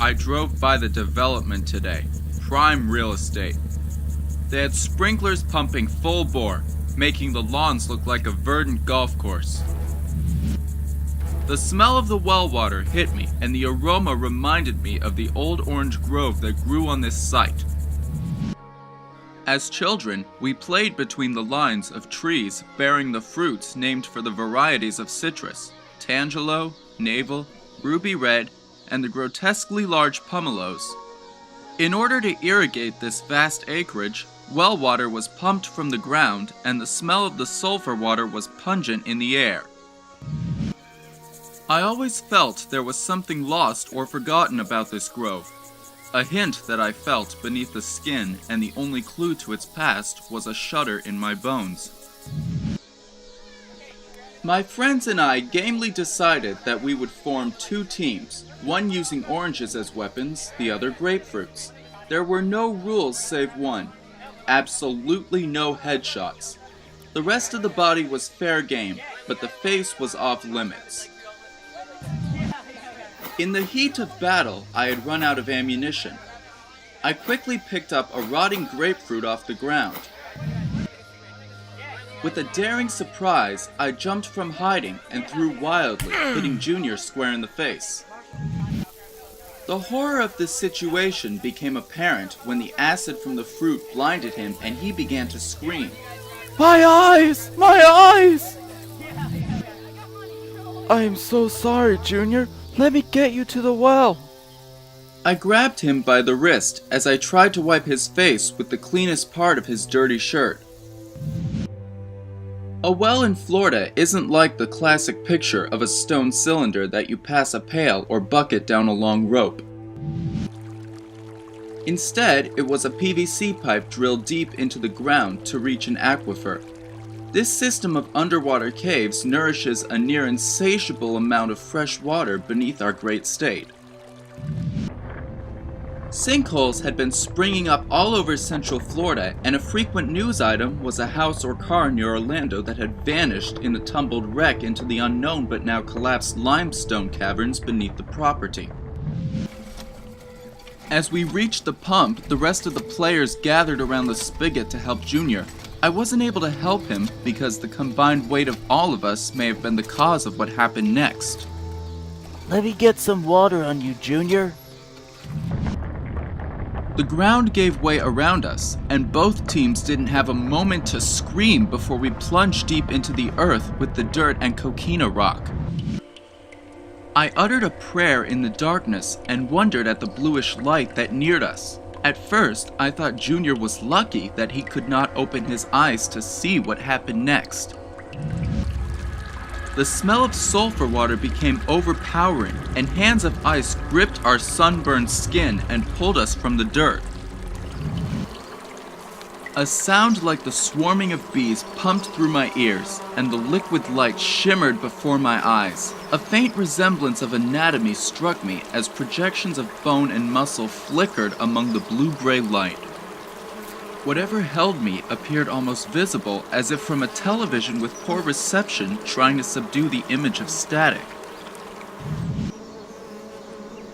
I drove by the development today. Prime real estate. They had sprinklers pumping full bore, making the lawns look like a verdant golf course. The smell of the well water hit me, and the aroma reminded me of the old orange grove that grew on this site. As children, we played between the lines of trees bearing the fruits named for the varieties of citrus: Tangelo, Navel, Ruby Red, and the grotesquely large pomelos. In order to irrigate this vast acreage, well water was pumped from the ground, and the smell of the sulfur water was pungent in the air. I always felt there was something lost or forgotten about this grove. A hint that I felt beneath the skin, and the only clue to its past was a shudder in my bones. My friends and I gamely decided that we would form two teams, one using oranges as weapons, the other grapefruits. There were no rules save one: absolutely no headshots. The rest of the body was fair game, but the face was off limits. In the heat of battle, I had run out of ammunition. I quickly picked up a rotting grapefruit off the ground. With a daring surprise, I jumped from hiding and threw wildly, hitting Junior square in the face. The horror of this situation became apparent when the acid from the fruit blinded him and he began to scream. My eyes! My eyes! I am so sorry, Junior. Let me get you to the well. I grabbed him by the wrist as I tried to wipe his face with the cleanest part of his dirty shirt. A well in Florida isn't like the classic picture of a stone cylinder that you pass a pail or bucket down a long rope. Instead, it was a PVC pipe drilled deep into the ground to reach an aquifer. This system of underwater caves nourishes a near insatiable amount of fresh water beneath our great state. Sinkholes had been springing up all over Central Florida, and a frequent news item was a house or car near Orlando that had vanished in a tumbled wreck into the unknown but now collapsed limestone caverns beneath the property. As we reached the pump, the rest of the players gathered around the spigot to help Junior. I wasn't able to help him because the combined weight of all of us may have been the cause of what happened next. Let me get some water on you, Junior. The ground gave way around us, and both teams didn't have a moment to scream before we plunged deep into the earth with the dirt and coquina rock. I uttered a prayer in the darkness and wondered at the bluish light that neared us. At first, I thought Junior was lucky that he could not open his eyes to see what happened next. The smell of sulfur water became overpowering, and hands of ice gripped our sunburned skin and pulled us from the dirt. A sound like the swarming of bees pumped through my ears, and the liquid light shimmered before my eyes. A faint resemblance of anatomy struck me as projections of bone and muscle flickered among the blue-gray light. Whatever held me appeared almost visible, as if from a television with poor reception trying to subdue the image of static.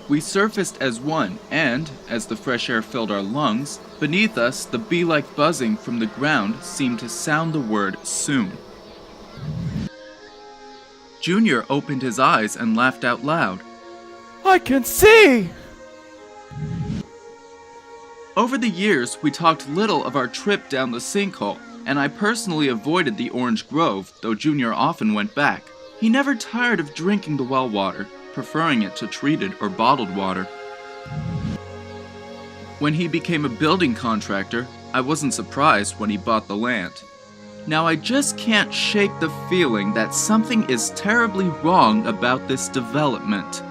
We surfaced as one, and, as the fresh air filled our lungs, beneath us the bee-like buzzing from the ground seemed to sound the word soon. Junior opened his eyes and laughed out loud. I can see! Over the years, we talked little of our trip down the sinkhole, and I personally avoided the orange grove, though Junior often went back. He never tired of drinking the well water, preferring it to treated or bottled water. When he became a building contractor, I wasn't surprised when he bought the land. Now I just can't shake the feeling that something is terribly wrong about this development.